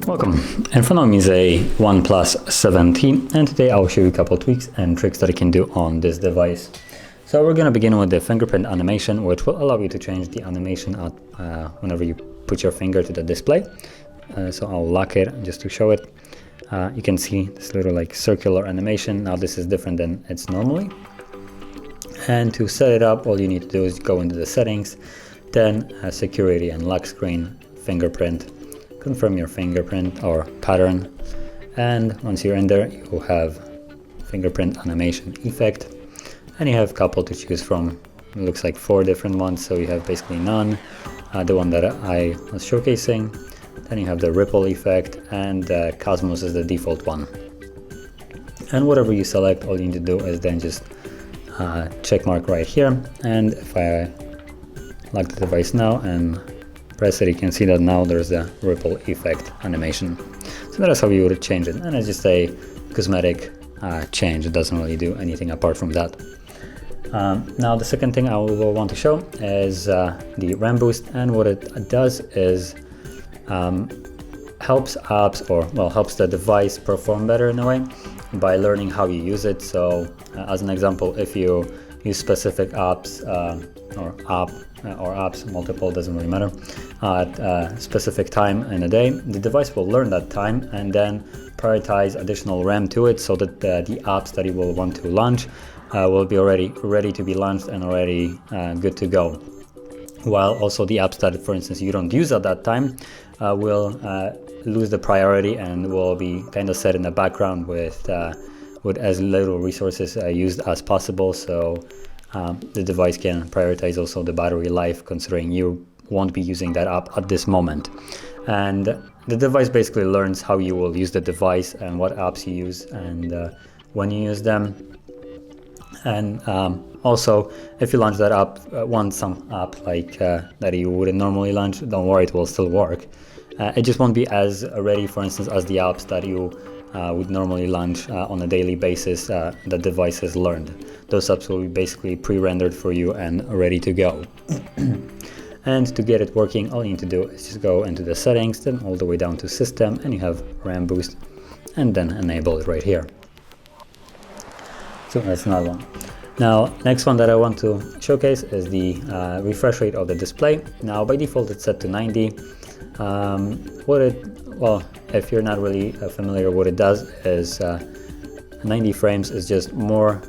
Welcome. In front of me is a OnePlus 17, and today I'll show you a couple of tweaks and tricks that I can do on this device. So we're going to begin with the fingerprint animation, which will allow you to change the animation whenever you put your finger to the display. So I'll lock it just to show it. You can see this little like circular animation. Now this is different than it's normally. And to set it up, all you need to do is go into the settings, then security and lock screen, fingerprint. Confirm your fingerprint or pattern, and once you're in there you have fingerprint animation effect, and you have a couple to choose from. It looks like 4 different ones, so you have basically none, the one that I was showcasing, then you have the ripple effect, and Cosmos is the default one. And whatever you select, all you need to do is then just check mark right here, and if I lock the device now and press it, you can see that now there's a ripple effect animation. So that is how you would change it, and it's just a cosmetic change. It doesn't really do anything apart from that. Now the second thing I will want to show is the RAM boost, and what it does is helps apps, or well, helps the device perform better in a way by learning how you use it. So as an example, if you use specific apps or apps, multiple, doesn't really matter, at a specific time in a day, the device will learn that time and then prioritize additional RAM to it, so that the apps that you will want to launch will be already ready to be launched and already good to go. While also the apps that, for instance, you don't use at that time will lose the priority and will be kind of set in the background with as little resources used as possible. So the device can prioritize also the battery life, considering you won't be using that app at this moment. And the device basically learns how you will use the device and what apps you use and when you use them. And also, if you launch that app, some app like that you wouldn't normally launch, don't worry, it will still work. It just won't be as ready, for instance, as the apps that you would normally launch on a daily basis. The device has learned. Those apps will be basically pre-rendered for you and ready to go. And to get it working, all you need to do is just go into the settings, then all the way down to system, and you have RAM boost, and then enable it right here. So that's another one. Now, next one that I want to showcase is the refresh rate of the display. Now, by default, it's set to 90. Well, if you're not really familiar, what it does is 90 frames is just more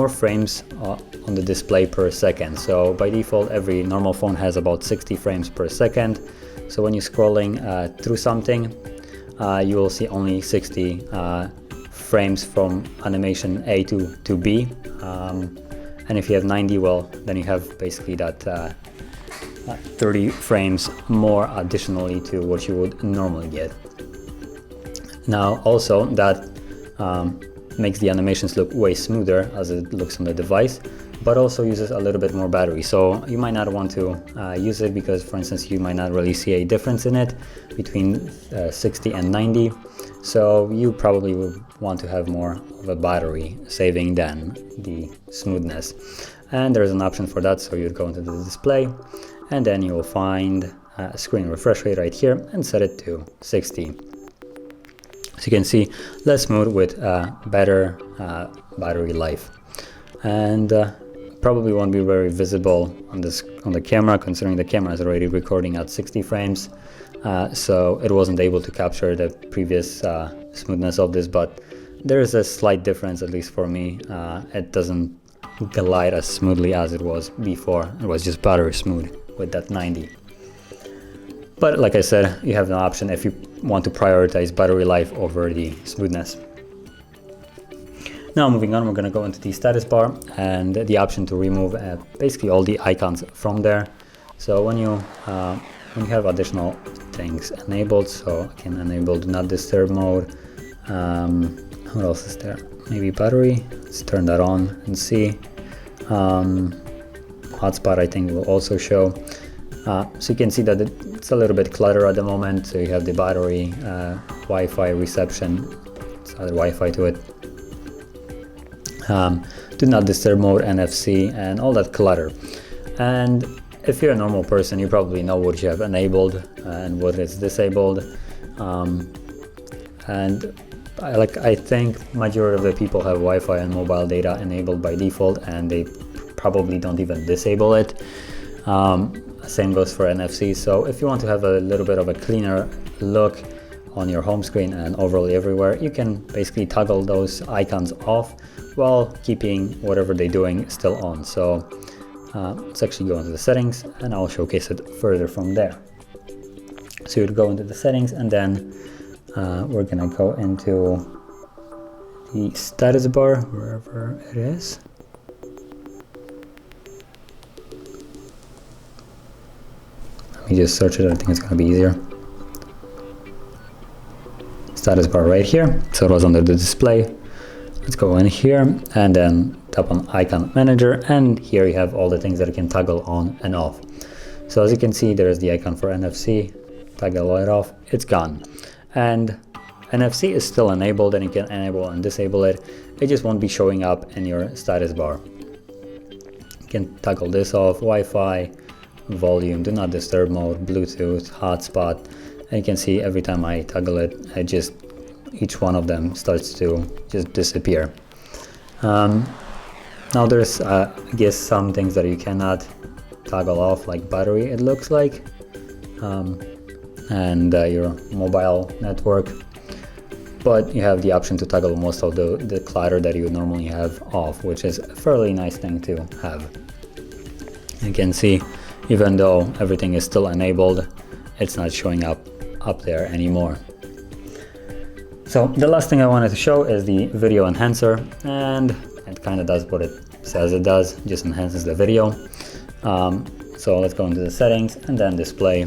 frames on the display per second. So by default, every normal phone has about 60 frames per second. So when you're scrolling through something, you will see only 60 frames from animation A to B. And if you have 90, well, then you have basically that 30 frames more additionally to what you would normally get. Now also that makes the animations look way smoother as it looks on the device, but also uses a little bit more battery. So you might not want to use it because, for instance, you might not really see a difference in it between 60 and 90. So you probably would want to have more of a battery saving than the smoothness. And there's an option for that, so you'd go into the display, and then you will find a screen refresh rate right here and set it to 60. So you can see less smooth with better battery life, and probably won't be very visible on the camera, considering the camera is already recording at 60 frames, so it wasn't able to capture the previous smoothness of this. But there is a slight difference, at least for me. It doesn't glide as smoothly as it was before. It was just battery smooth with that 90. But like I said, you have an option if you want to prioritize battery life over the smoothness. Now moving on, we're going to go into the status bar and the option to remove basically all the icons from there. So when you have additional things enabled, so I can enable do not disturb mode. What else is there? Maybe battery. Let's turn that on and see. Hotspot, I think, will also show. So you can see that it's a little bit cluttered at the moment. So you have the battery, Wi-Fi reception, it's other Wi-Fi to it, do not disturb mode, NFC, and all that clutter. And if you're a normal person, you probably know what you have enabled and what is disabled. And I think majority of the people have Wi-Fi and mobile data enabled by default, and they probably don't even disable it. Same goes for NFC. So if you want to have a little bit of a cleaner look on your home screen and overall everywhere, you can basically toggle those icons off while keeping whatever they're doing still on. So let's actually go into the settings, and I'll showcase it further from there. So you'd go into the settings, and then we're gonna go into the status bar, wherever it is. Let me just search it, I think it's gonna be easier. Status bar right here, so it was under the display. Let's go in here and then tap on icon manager, and here you have all the things that you can toggle on and off. So as you can see, there's the icon for NFC, toggle it off, it's gone. And NFC is still enabled, and you can enable and disable it. It just won't be showing up in your status bar. You can toggle this off, Wi-Fi, volume, do not disturb mode, Bluetooth, hotspot, and you can see every time I toggle it, each one of them starts to just disappear. Now there's I guess some things that you cannot toggle off, like battery, it looks like, and your mobile network, but you have the option to toggle most of the clutter that you normally have off, which is a fairly nice thing to have. You can see, even though everything is still enabled, it's not showing up there anymore. So the last thing I wanted to show is the video enhancer, and it kind of does what it says it does, just enhances the video. So let's go into the settings and then display,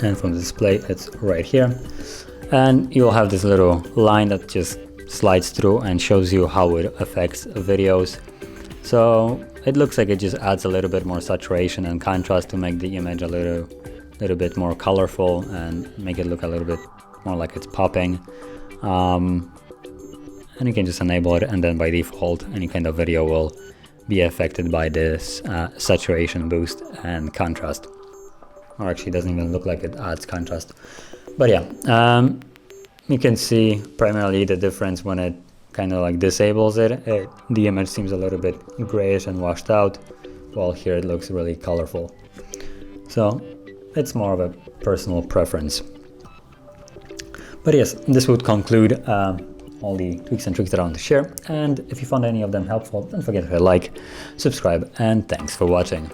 and from the display it's right here, and you'll have this little line that just slides through and shows you how it affects videos. So it looks like it just adds a little bit more saturation and contrast to make the image a little bit more colorful and make it look a little bit more like it's popping. And you can just enable it, and then by default any kind of video will be affected by this saturation boost and contrast. Or actually, it doesn't even look like it adds contrast. But yeah, you can see primarily the difference when it kind of like disables it. The image seems a little bit grayish and washed out, while here it looks really colorful. So it's more of a personal preference. But yes, this would conclude all the tweaks and tricks that I want to share. And if you found any of them helpful, don't forget to hit like, subscribe, and thanks for watching.